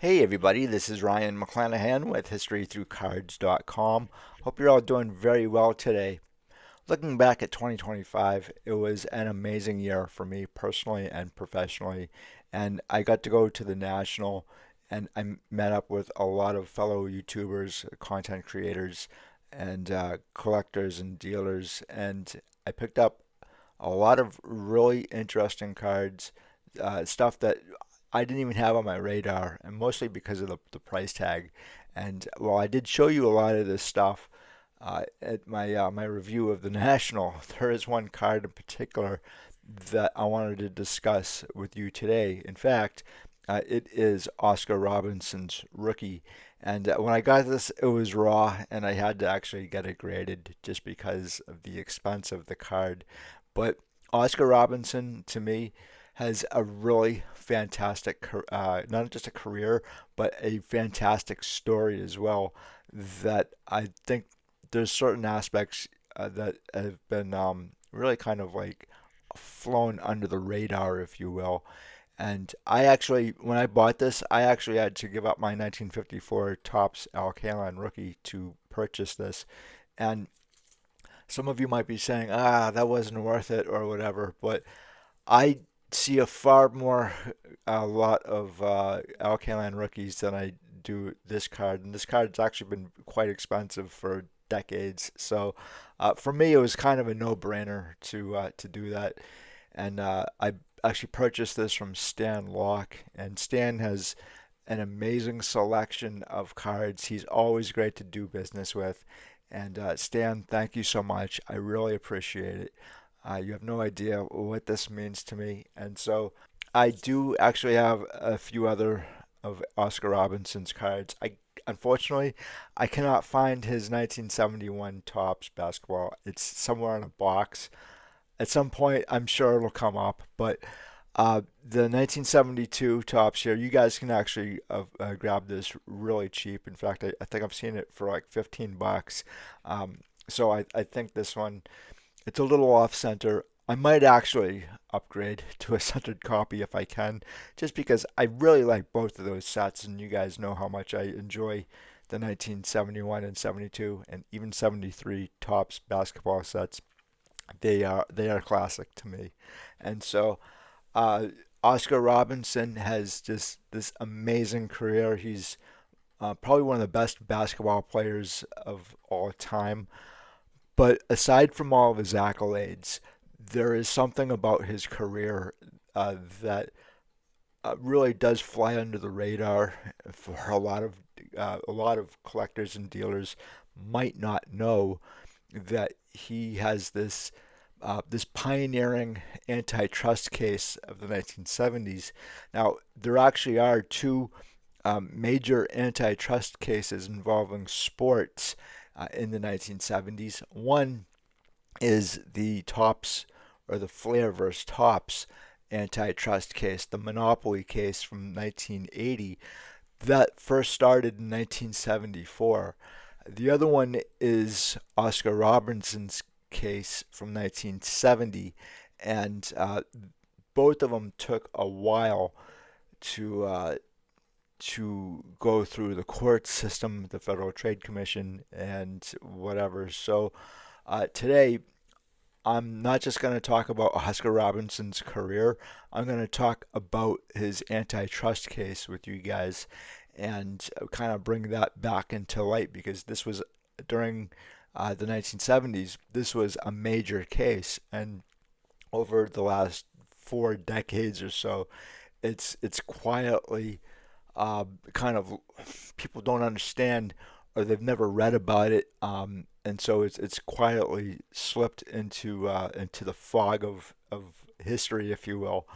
Hey everybody, this is Ryan McClanahan with historythroughcards.com. Hope you're all doing very well today. Looking back at 2025, it was an amazing year for me personally and professionally, and I got to go to the National and I met up with a lot of fellow YouTubers, content creators, and collectors and dealers, and I picked up a lot of really interesting cards, stuff that I didn't even have on my radar, and mostly because of the price tag. And while I did show you a lot of this stuff at my review of the National, there is one card in particular that I wanted to discuss with you today. In fact, it is Oscar Robertson's rookie. And when I got this, it was raw, and I had to actually get it graded just because of the expense of the card. But Oscar Robertson, to me, has a really fantastic, not just a career, but a fantastic story as well. That I think there's certain aspects that have been really kind of like flown under the radar, if you will. And I actually, when I bought this, I actually had to give up my 1954 Topps Alkaline rookie to purchase this. And some of you might be saying, that wasn't worth it or whatever, but I see a lot of Alkaline rookies than I do this card, and this card's actually been quite expensive for decades. So for me, it was kind of a no-brainer to do that, and I actually purchased this from Stan Locke, and Stan has an amazing selection of cards. He's always great to do business with. And Stan, thank you so much. I really appreciate it. You have no idea what this means to me. And so I do actually have a few other of Oscar Robertson's cards. Unfortunately, I cannot find his 1971 Topps basketball. It's somewhere in a box. At some point, I'm sure it'll come up, but the 1972 Topps here, you guys can actually grab this really cheap. In fact, I think I've seen it for like 15 bucks. So I think this one, it's a little off center. I might actually upgrade to a centered copy if I can, just because I really like both of those sets, and you guys know how much I enjoy the 1971 and 72 and even 73 Topps basketball sets. They are classic to me. And so uh, Oscar Robinson has just this amazing career. He's probably one of the best basketball players of all time. But aside from all of his accolades, there is something about his career that really does fly under the radar for a lot of collectors and dealers might not know that he has this pioneering antitrust case of the 1970s. Now, there actually are two major antitrust cases involving sports in the 1970s. One is the Topps or the Flair versus Topps antitrust case, the monopoly case from 1980 that first started in 1974. The other one is Oscar Robertson's case from 1970, and both of them took a while to uh, to go through the court system, the Federal Trade Commission, and whatever. So today, I'm not just going to talk about Oscar Robertson's career. I'm going to talk about his antitrust case with you guys and kind of bring that back into light because this was during the 1970s. This was a major case, and over the last 4 decades or so, it's quietly kind of people don't understand or they've never read about it, and so it's quietly slipped into the fog of history, if you will.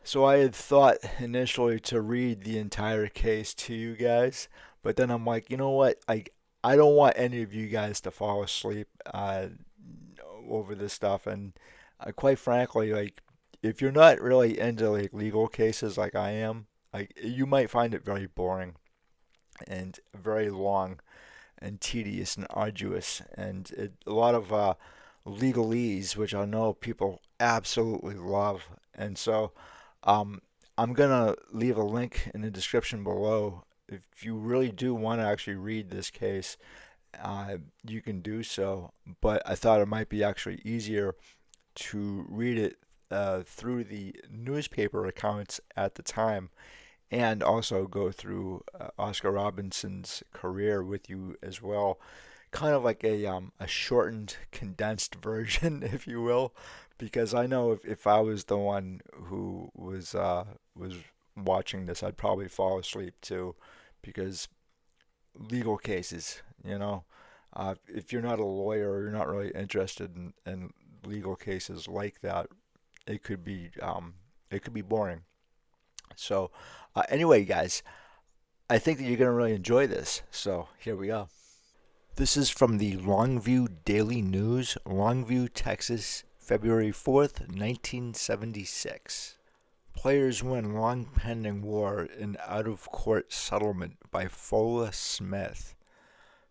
So I had thought initially to read the entire case to you guys, but then I'm like, you know what? I don't want any of you guys to fall asleep over this stuff, and quite frankly, like if you're not really into like legal cases like I am, like you might find it very boring and very long and tedious and arduous and a lot of legalese, which I know people absolutely love. And so um, I'm gonna leave a link in the description below if you really do want to actually read this case, you can do so. But I thought it might be actually easier to read it through the newspaper accounts at the time and also go through Oscar Robertson's career with you as well. Kind of like a shortened, condensed version, if you will, because I know if I was the one who was watching this, I'd probably fall asleep too, because legal cases, if you're not a lawyer or you're not really interested in legal cases like that, it could be it could be boring. So anyway, guys, I think that you're gonna really enjoy this. So here we go. This is from the Longview Daily News, Longview, Texas, February 4th, 1976. Players win long pending war in out of court settlement by Fola Smith.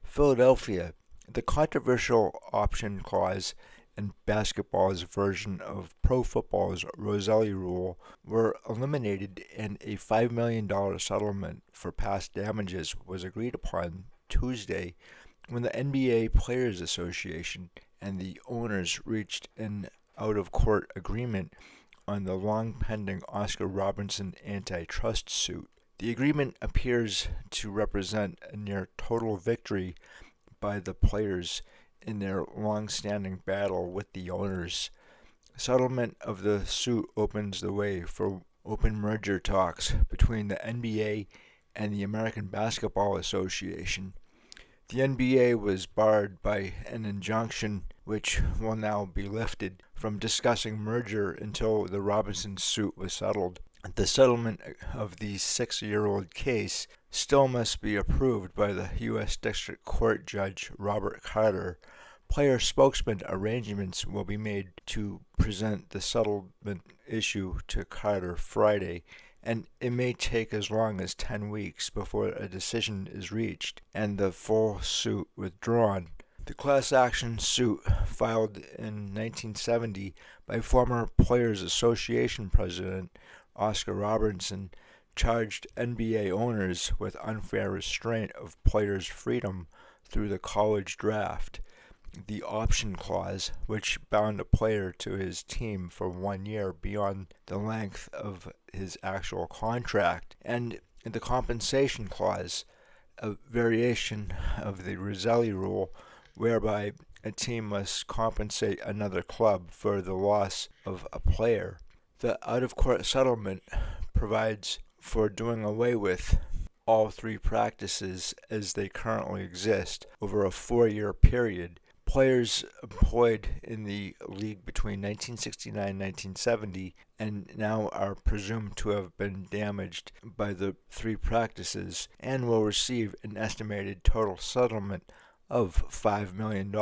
Philadelphia. The controversial option clause in basketball's version of pro football's Roselli rule were eliminated, and a $5 million settlement for past damages was agreed upon Tuesday when the NBA Players Association and the owners reached an out of court agreement on the long pending Oscar Robertson antitrust suit. The agreement appears to represent a near total victory by the players in their long standing battle with the owners. Settlement of the suit opens the way for open merger talks between the NBA and the American Basketball Association. The NBA was barred by an injunction which will now be lifted from discussing merger until the Robinson suit was settled. The settlement of the 6-year-old case still must be approved by the U.S. District Court Judge Robert Carter. Player spokesman arrangements will be made to present the settlement issue to Carter Friday, and it may take as long as 10 weeks before a decision is reached and the full suit withdrawn. The class action suit, filed in 1970 by former Players Association President Oscar Robertson, charged NBA owners with unfair restraint of players' freedom through the college draft. The option clause, which bound a player to his team for 1 year beyond the length of his actual contract, and the compensation clause, a variation of the Roselli rule, whereby a team must compensate another club for the loss of a player. The out of court settlement provides for doing away with all three practices as they currently exist over a 4 year period. Players employed in the league between 1969 and 1970 and now are presumed to have been damaged by the three practices and will receive an estimated total settlement of $5 million.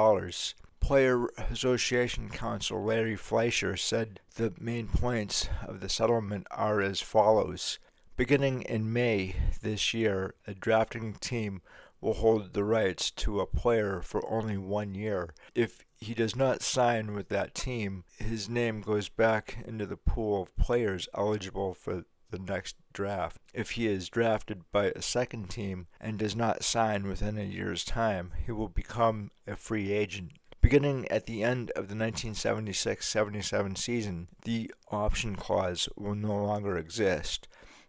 Player Association counsel Larry Fleischer said the main points of the settlement are as follows. Beginning in May this year, a drafting team will hold the rights to a player for only 1 year. If he does not sign with that team, his name goes back into the pool of players eligible for the next draft. If he is drafted by a second team and does not sign within a year's time, he will become a free agent. Beginning at the end of the 1976-77 season, the option clause will no longer exist.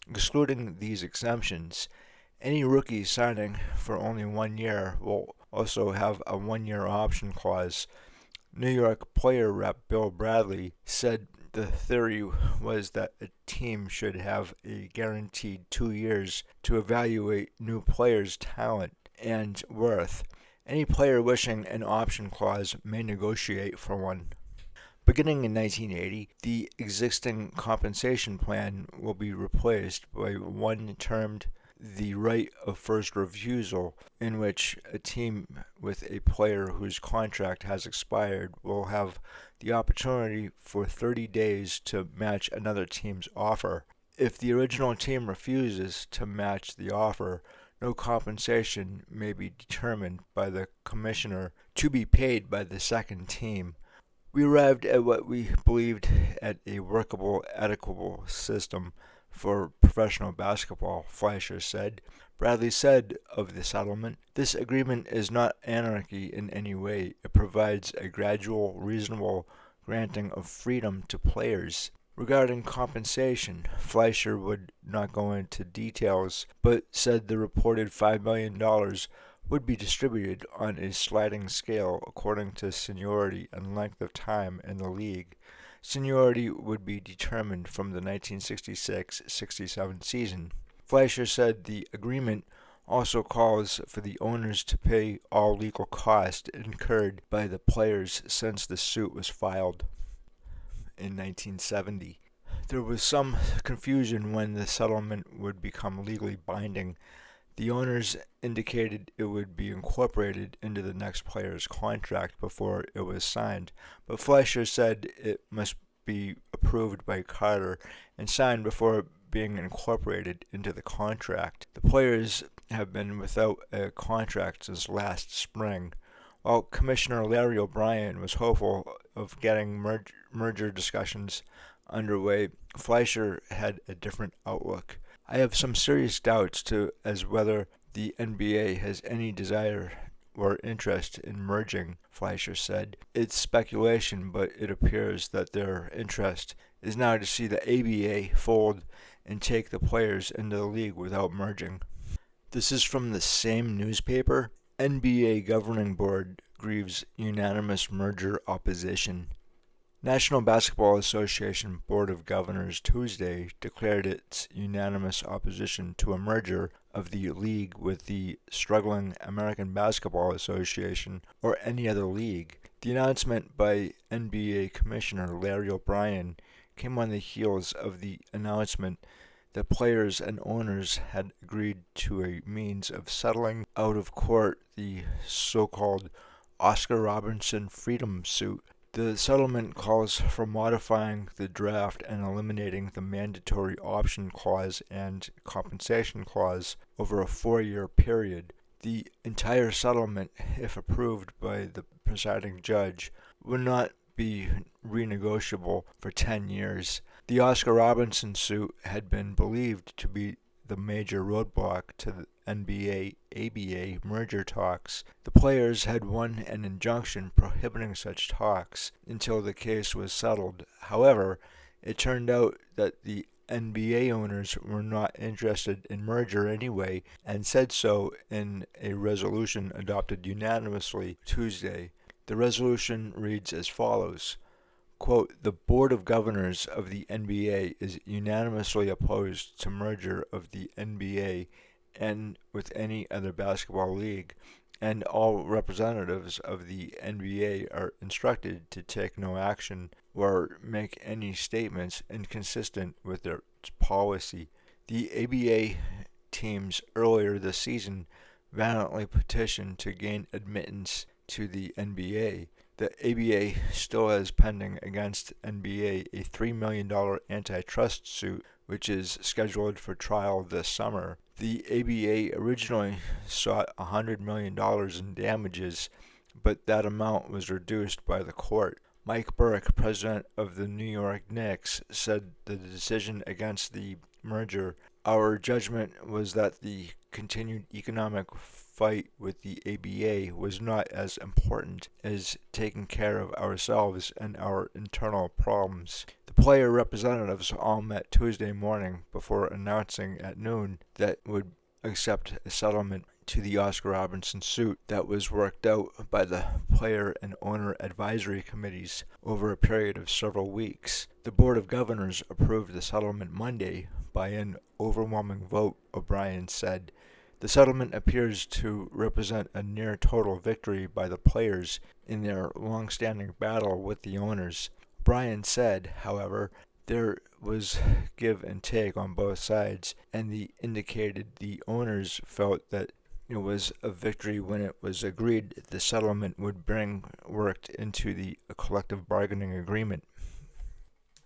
Excluding these exemptions, any rookie signing for only 1 year will also have a 1 year option clause. New York player rep Bill Bradley said the theory was that a team should have a guaranteed 2 years to evaluate new players' talent and worth. Any player wishing an option clause may negotiate for one. Beginning in 1980, the existing compensation plan will be replaced by one termed the right of first refusal, in which a team with a player whose contract has expired will have the opportunity for 30 days to match another team's offer. If the original team refuses to match the offer, no compensation may be determined by the commissioner to be paid by the second team. We arrived at what we believed at a workable, equitable system for professional basketball, Fleischer said. Bradley said of the settlement, "This agreement is not anarchy in any way. It provides a gradual, reasonable granting of freedom to players." Regarding compensation, Fleischer would not go into details, but said the reported $5 million would be distributed on a sliding scale according to seniority and length of time in the league. Seniority would be determined from the 1966-67 season. Fleischer said the agreement also calls for the owners to pay all legal costs incurred by the players since the suit was filed in 1970. There was some confusion when the settlement would become legally binding. The owners indicated it would be incorporated into the next player's contract before it was signed, but Fleischer said it must be approved by Carter and signed before being incorporated into the contract. The players have been without a contract since last spring. While Commissioner Larry O'Brien was hopeful of getting merger discussions underway, Fleischer had a different outlook. "I have some serious doubts as whether the NBA has any desire or interest in merging," Fleischer said. "It's speculation, but it appears that their interest is now to see the ABA fold and take the players into the league without merging." This is from the same newspaper. NBA Governing Board grieves unanimous merger opposition. National Basketball Association Board of Governors Tuesday declared its unanimous opposition to a merger of the league with the struggling American Basketball Association or any other league. The announcement by NBA Commissioner Larry O'Brien came on the heels of the announcement that players and owners had agreed to a means of settling out of court the so-called Oscar Robertson freedom suit. The settlement calls for modifying the draft and eliminating the mandatory option clause and compensation clause over a 4-year period. The entire settlement, if approved by the presiding judge, would not be renegotiable for 10 years. The Oscar Robertson suit had been believed to be the major roadblock to the NBA-ABA merger talks. The players had won an injunction prohibiting such talks until the case was settled. However, it turned out that the NBA owners were not interested in merger anyway and said so in a resolution adopted unanimously Tuesday. The resolution reads as follows. Quote, "The Board of Governors of the NBA is unanimously opposed to merger of the NBA and with any other basketball league, and all representatives of the NBA are instructed to take no action or make any statements inconsistent with their policy." The ABA teams earlier this season valiantly petitioned to gain admittance to the NBA. The ABA still has pending against NBA a $3 million antitrust suit, which is scheduled for trial this summer. The ABA originally sought $100 million in damages, but that amount was reduced by the court. Mike Burke, president of the New York Knicks, said the decision against the merger, "Our judgment was that the continued economic fight with the ABA was not as important as taking care of ourselves and our internal problems." The player representatives all met Tuesday morning before announcing at noon that would accept a settlement to the Oscar Robertson suit that was worked out by the player and owner advisory committees over a period of several weeks. The Board of Governors approved the settlement Monday by an overwhelming vote, O'Brien said. The settlement appears to represent a near-total victory by the players in their long-standing battle with the owners. O'Brien said, however, there was give and take on both sides, and he indicated the owners felt that it was a victory when it was agreed the settlement would bring worked into the collective bargaining agreement.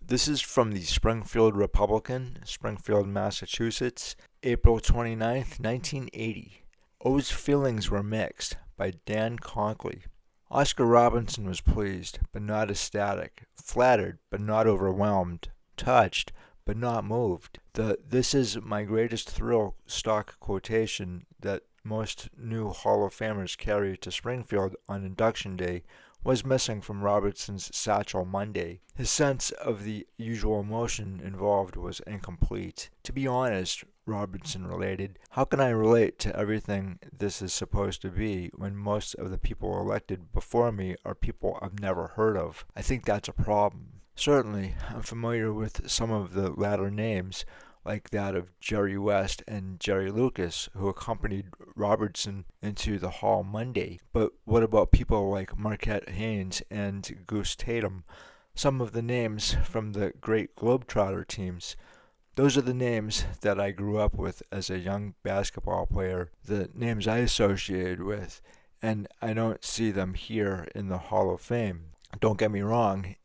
This is from the Springfield Republican, Springfield, Massachusetts, April 29, 1980. O's feelings were mixed, by Dan Conkley. Oscar Robertson was pleased, but not ecstatic, flattered, but not overwhelmed, touched, but not moved. The "this is my greatest thrill" stock quotation that most new Hall of Famers carry to Springfield on induction day was missing from Robertson's satchel Monday. His sense of the usual emotion involved was incomplete. "To be honest," Robertson related, "how can I relate to everything this is supposed to be when most of the people elected before me are people I've never heard of? I think that's a problem." Certainly, I'm familiar with some of the latter names, like that of Jerry West and Jerry Lucas, who accompanied Robertson into the hall Monday. But what about people like Marquette Haynes and Goose Tatum, some of the names from the great Globetrotter teams? Those are the names that I grew up with as a young basketball player, the names I associated with, and I don't see them here in the Hall of Fame. Don't get me wrong,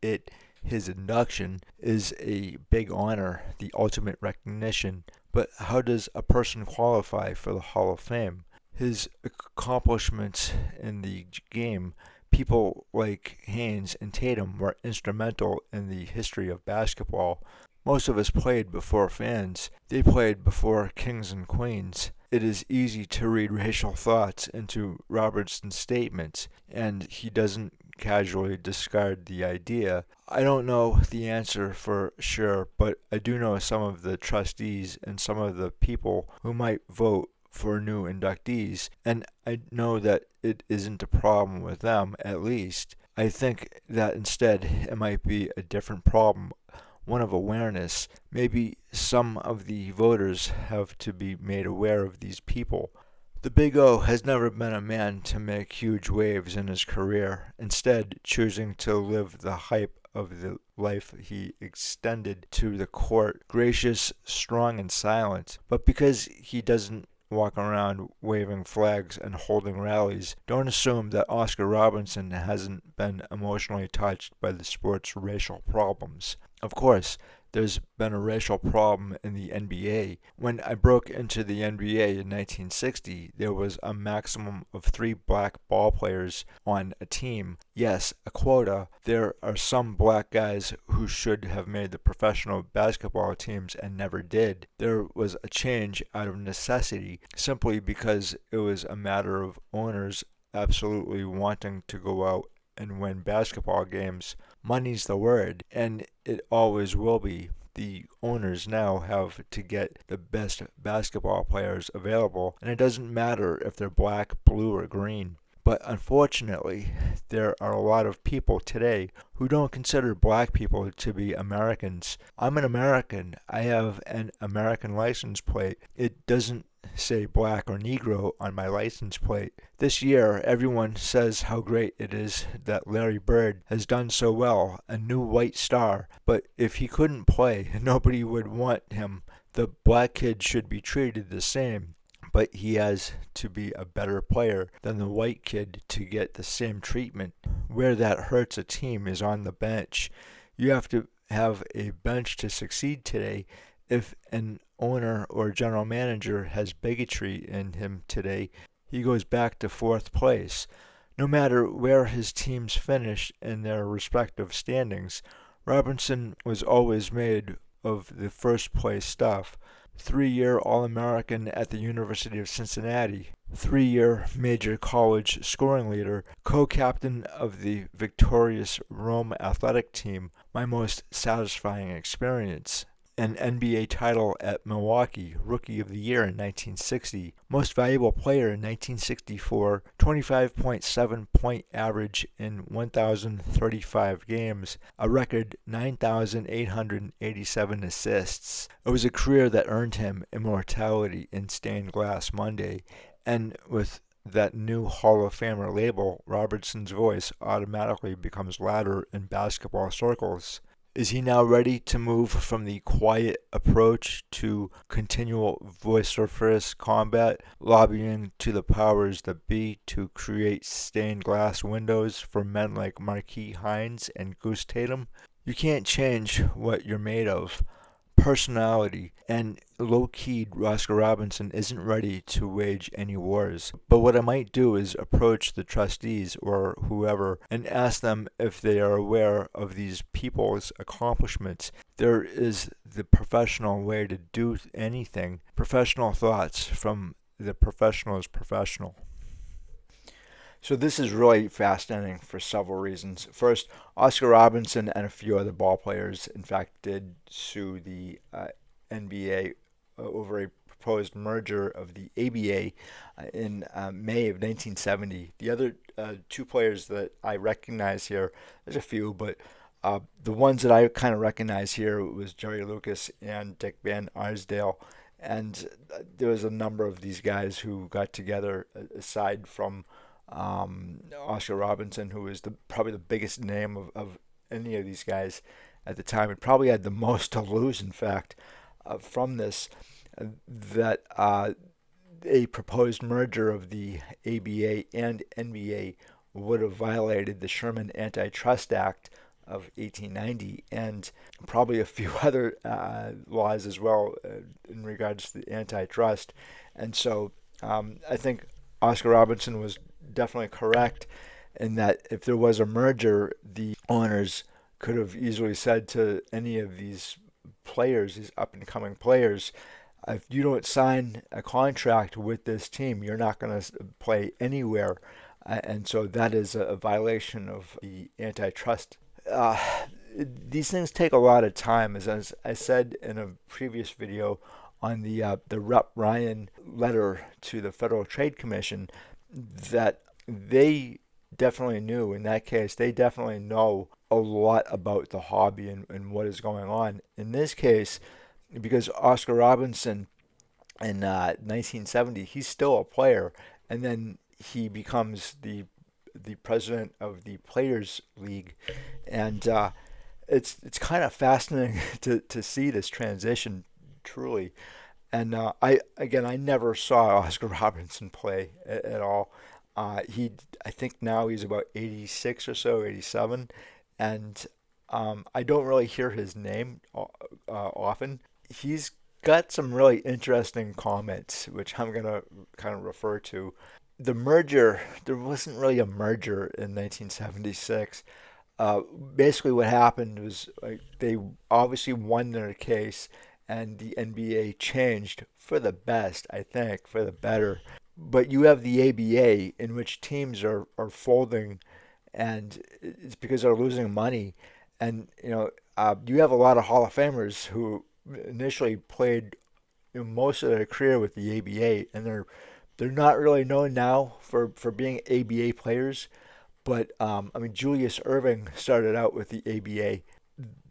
his induction is a big honor, the ultimate recognition, but how does a person qualify for the Hall of Fame? His accomplishments in the game, people like Haynes and Tatum were instrumental in the history of basketball. Most of us played before fans. They played before kings and queens. It is easy to read racial thoughts into Robertson's statements, and he doesn't casually discard the idea. I don't know the answer for sure, but I do know some of the trustees and some of the people who might vote for new inductees, and I know that it isn't a problem with them, at least. I think that instead it might be a different problem, one of awareness. Maybe some of the voters have to be made aware of these people. The Big O has never been a man to make huge waves in his career, instead choosing to live the hype of the life he extended to the court, gracious, strong, and silent. But because he doesn't walk around waving flags and holding rallies, don't assume that Oscar Robertson hasn't been emotionally touched by the sport's racial problems. Of course, there's been a racial problem in the NBA. When I broke into the NBA in 1960, there was a maximum of 3 black ball players on a team. Yes, a quota. There are some black guys who should have made the professional basketball teams and never did. There was a change out of necessity, simply because it was a matter of owners absolutely wanting to go out and win basketball games. Money's the word, and it always will be. The owners now have to get the best basketball players available, and it doesn't matter if they're black, blue, or green. But unfortunately, there are a lot of people today who don't consider black people to be Americans. I'm an American. I have an American license plate. It doesn't say black or Negro on my license plate. This year, everyone says how great it is that Larry Bird has done so well, a new white star. But if he couldn't play, nobody would want him. The black kid should be treated the same, but he has to be a better player than the white kid to get the same treatment. Where that hurts a team is on the bench. You have to have a bench to succeed today. If an owner or general manager has bigotry in him today, he goes back to 4th place. No matter where his teams finished in their respective standings, Robinson was always made of the first place stuff. 3-year All-American at the University of Cincinnati, 3-year major college scoring leader, co-captain of the victorious Rome athletic team, my most satisfying experience. An NBA title at Milwaukee, Rookie of the Year in 1960, Most Valuable Player in 1964, 25.7-point average in 1,035 games, a record 9,887 assists. It was a career that earned him immortality in Stained Glass Monday, and with that new Hall of Famer label, Robertson's voice automatically becomes louder in basketball circles. Is he now ready to move from the quiet approach to continual vociferous combat, lobbying to the powers that be to create stained glass windows for men like Marquis Hines and Goose Tatum? You can't change what you're made of, personality, and low-key Oscar Robertson isn't ready to wage any wars. But what I might do is approach the trustees or whoever and ask them if they are aware of these people's accomplishments. There is the professional way to do anything. Professional thoughts from the professional's professional. So this is really fascinating for several reasons. First, Oscar Robertson and a few other ball players, in fact, did sue the NBA over a proposed merger of the ABA in May of 1970. The other two players that I recognize here, there's a few, but the ones that I kind of recognize here was Jerry Lucas and Dick Van Arsdale. And there was a number of these guys who got together aside from Oscar Robertson, who was probably the biggest name of any of these guys at the time. It probably had the most to lose, in fact, from this, that a proposed merger of the ABA and NBA would have violated the Sherman Antitrust Act of 1890 and probably a few other laws as well in regards to the antitrust. And so I think Oscar Robertson was definitely correct in that if there was a merger, the owners could have easily said to any of these players, these up and coming players, if you don't sign a contract with this team, you're not going to play anywhere. And so that is a violation of the antitrust. Uh, these things take a lot of time, as I said in a previous video on the Rep. Ryan letter to the Federal Trade Commission, that they definitely knew. In that case, they definitely know a lot about the hobby and what is going on. In this case, because Oscar Robertson in 1970, he's still a player, and then he becomes the president of the Players League, and it's kind of fascinating to see this transition truly. And I never saw Oscar Robertson play at all. I think now he's about 86 or so, 87, and I don't really hear his name often. He's got some really interesting comments, which I'm gonna kind of refer to. The merger, there wasn't really a merger in 1976. Basically, what happened was like they obviously won their case, and the NBA changed for the best, I think, for the better. But you have the ABA, in which teams are folding, and it's because they're losing money. And you have a lot of Hall of Famers who initially played most of their career with the ABA, and they're not really known now for being ABA players. But I mean, Julius Irving started out with the ABA.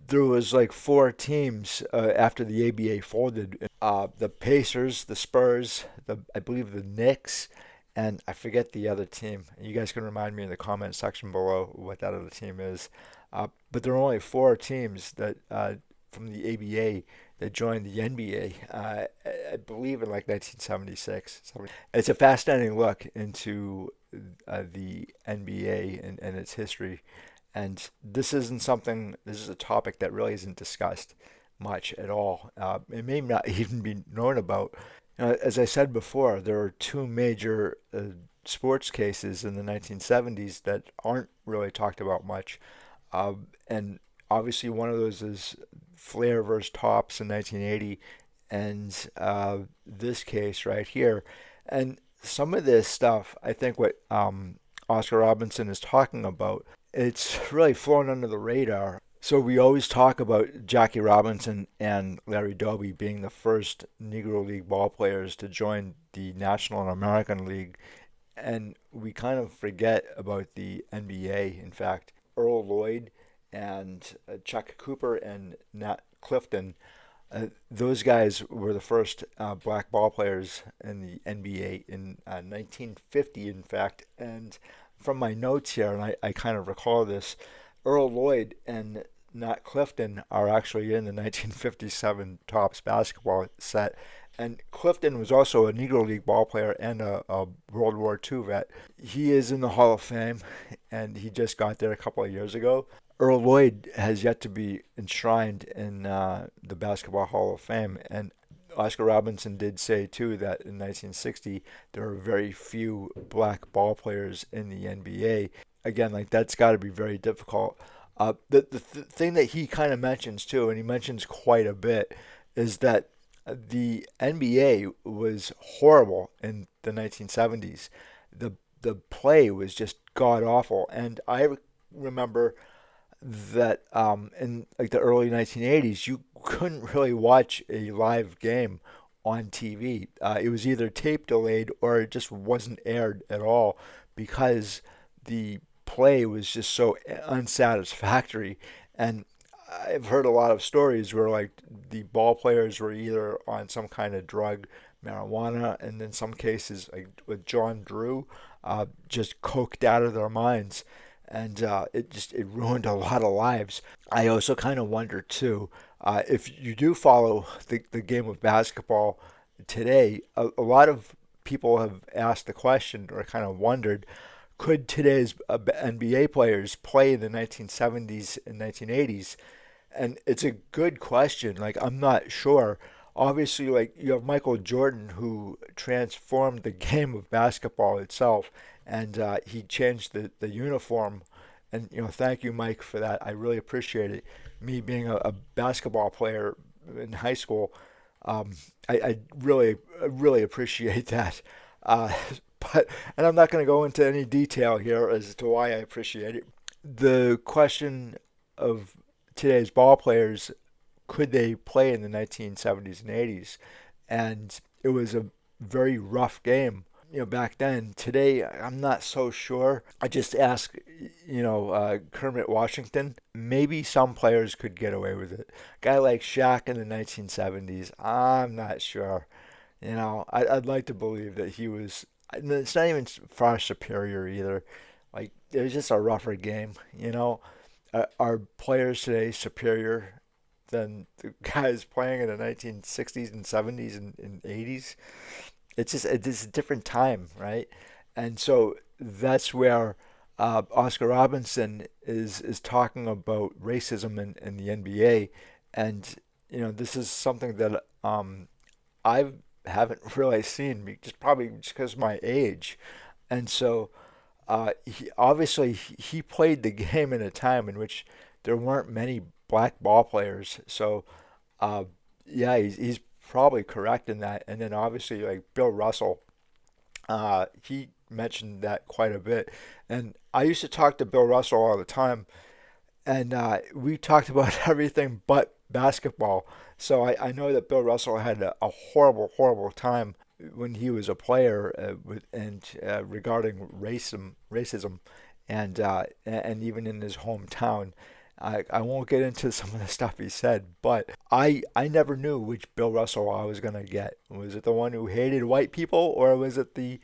There was like four teams after the ABA folded. The Pacers, the Spurs, I believe the Knicks, and I forget the other team. You guys can remind me in the comment section below what that other team is. But there are only four teams that from the ABA that joined the NBA. I believe in like 1976. It's a fascinating look into the NBA and its history. And this isn't something, this is a topic that really isn't discussed much at all. It may not even be known about. As I said before, there are two major sports cases in the 1970s that aren't really talked about much. And obviously, one of those is Flair versus Topps in 1980, and this case right here. And some of this stuff, I think what Oscar Robertson is talking about, it's really flown under the radar. So we always talk about Jackie Robinson and Larry Doby being the first Negro League ball players to join the National and American League, and we kind of forget about the NBA. In fact, Earl Lloyd and Chuck Cooper and Nat Clifton, those guys were the first black ball players in the NBA in 1950, in fact. And from my notes here, and I kind of recall this, Earl Lloyd and Nat Clifton are actually in the 1957 Topps basketball set. And Clifton was also a Negro League ball player and a World War II vet. He is in the Hall of Fame, and he just got there a couple of years ago. Earl Lloyd has yet to be enshrined in the Basketball Hall of Fame, and Oscar Robertson did say too that in 1960 there were very few black ball players in the NBA. Again, like that's got to be very difficult. The thing that he kind of mentions too, and he mentions quite a bit, is that the NBA was horrible in the 1970s. The the play was just god awful, and I remember that in like the early 1980s, you couldn't really watch a live game on TV. It was either tape delayed or it just wasn't aired at all because the play was just so unsatisfactory. And I've heard a lot of stories where like the ball players were either on some kind of drug, marijuana, and in some cases, like with John Drew, just coked out of their minds, and it ruined a lot of lives. I also kind of wonder too, if you do follow the game of basketball today, a lot of people have asked the question or kind of wondered, could today's NBA players play in the 1970s and 1980s? And it's a good question. Like, I'm not sure. Obviously, like, you have Michael Jordan who transformed the game of basketball itself, and he changed the uniform. And, thank you, Mike, for that. I really appreciate it. Me being a basketball player in high school, um, I really appreciate that. Uh, but, and I'm not going to go into any detail here as to why I appreciate it. The question of today's ball players, could they play in the 1970s and 80s? And it was a very rough game, back then. Today, I'm not so sure. I just ask, Kermit Washington. Maybe some players could get away with it. Guy like Shaq in the 1970s, I'm not sure. I'd like to believe that he was. It's not even far superior either. Like it was just a rougher game. Are players today superior than the guys playing in the 1960s and 70s and 80s? It's a different time, right? And so that's where Oscar Robinson is talking about racism in the NBA, and this is something that I haven't really seen, just probably just because of my age, and so he played the game in a time in which there weren't many black ball players. So uh, yeah, he's probably correct in that. And then obviously like Bill Russell, he mentioned that quite a bit. And I used to talk to Bill Russell all the time, and we talked about everything but basketball. So I know that Bill Russell had a horrible, horrible time when he was a player regarding racism, and even in his hometown. I won't get into some of the stuff he said, but I never knew which Bill Russell I was gonna get. Was it the one who hated white people, or was it the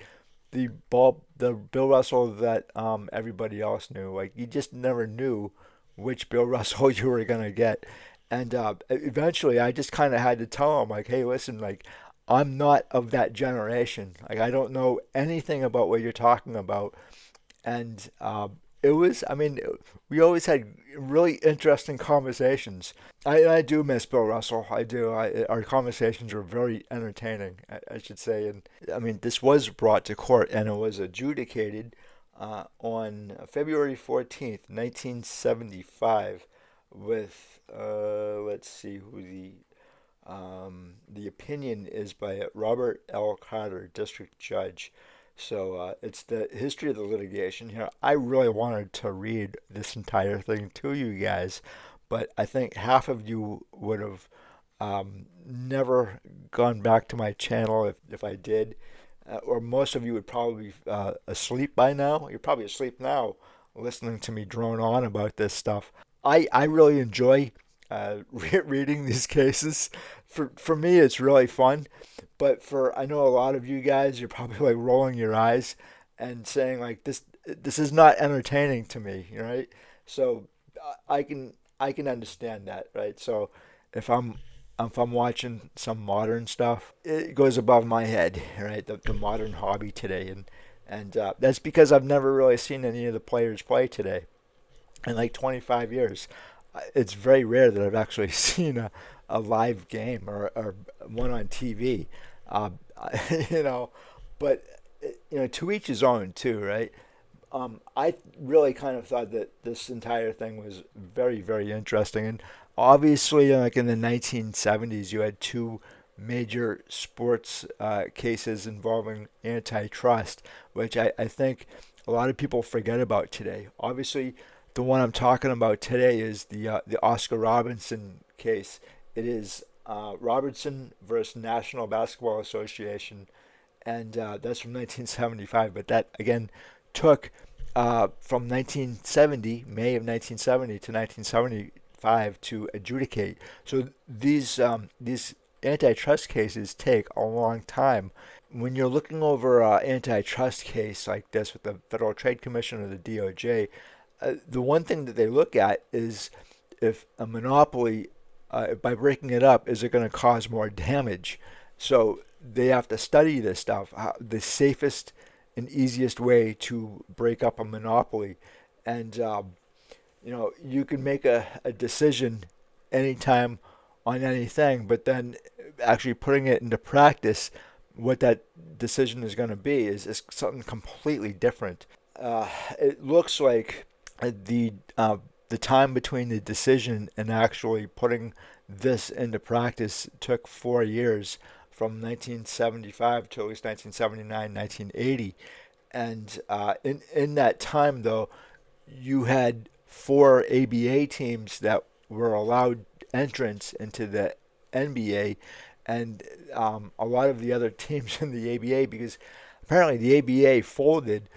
Bill Russell that everybody else knew? Like you just never knew which Bill Russell you were gonna get. And eventually, I just kind of had to tell him, like, hey, listen, like, I'm not of that generation. Like, I don't know anything about what you're talking about. And I mean, we always had really interesting conversations. I do miss Bill Russell. I do. Our conversations were very entertaining, I should say. And I mean, this was brought to court and it was adjudicated on February 14th, 1975, with, let's see who the opinion is by Robert L. Carter, District Judge. So it's the history of the litigation here. I really wanted to read this entire thing to you guys, but I think half of you would have never gone back to my channel if I did, or most of you would probably be asleep by now. You're probably asleep now listening to me drone on about this stuff. I really enjoy reading these cases. For me, it's really fun. But for I know a lot of you guys, you're probably like rolling your eyes and saying like this is not entertaining to me, right? So I can understand that, right? So if I'm watching some modern stuff, it goes above my head, right? The modern hobby today, and that's because I've never really seen any of the players play today. in like 25 years. It's very rare that I've actually seen a live game or one on TV. Uh, you know, but to each his own too, right? I really kind of thought that this entire thing was very, very interesting. And obviously, like in the 1970s, you had two major sports cases involving antitrust, which I think a lot of people forget about today. Obviously, the one I'm talking about today is the Oscar Robertson case. It is Robertson versus National Basketball Association, and that's from 1975. But that again took from 1970, May of 1970 to 1975 to adjudicate. So these antitrust cases take a long time. When you're looking over an antitrust case like this with the Federal Trade Commission or the DOJ, the one thing that they look at is if a monopoly, by breaking it up, is it going to cause more damage? So they have to study this stuff, the safest and easiest way to break up a monopoly. And, you can make a decision anytime on anything, but then actually putting it into practice, what that decision is going to be is something completely different. It looks like the time between the decision and actually putting this into practice took 4 years, from 1975 to at least 1979, 1980. And in that time, though, you had four ABA teams that were allowed entrance into the NBA, and a lot of the other teams in the ABA, because apparently the ABA folded.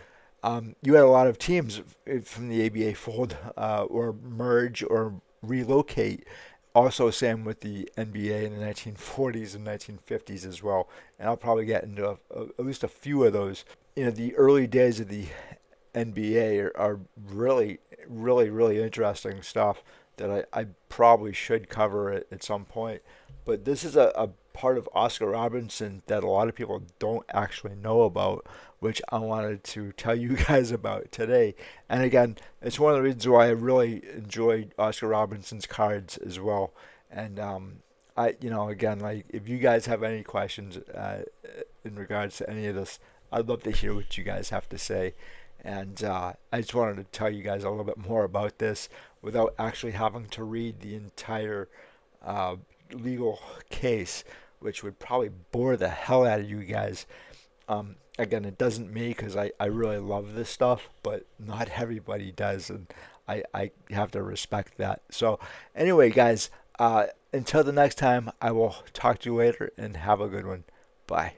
You had a lot of teams from the ABA fold or merge or relocate. Also, same with the NBA in the 1940s and 1950s as well. And I'll probably get into at least a few of those. The early days of the NBA are really, really, really interesting stuff that I probably should cover at some point. But this is a part of Oscar Robertson that a lot of people don't actually know about, which I wanted to tell you guys about today. And again, it's one of the reasons why I really enjoyed Oscar Robertson's cards as well. And again, like if you guys have any questions in regards to any of this, I'd love to hear what you guys have to say. And I just wanted to tell you guys a little bit more about this without actually having to read the entire uh, legal case, which would probably bore the hell out of you guys. Again, it doesn't me because I really love this stuff, but not everybody does, and I have to respect that. So, anyway, guys, until the next time, I will talk to you later and have a good one. Bye.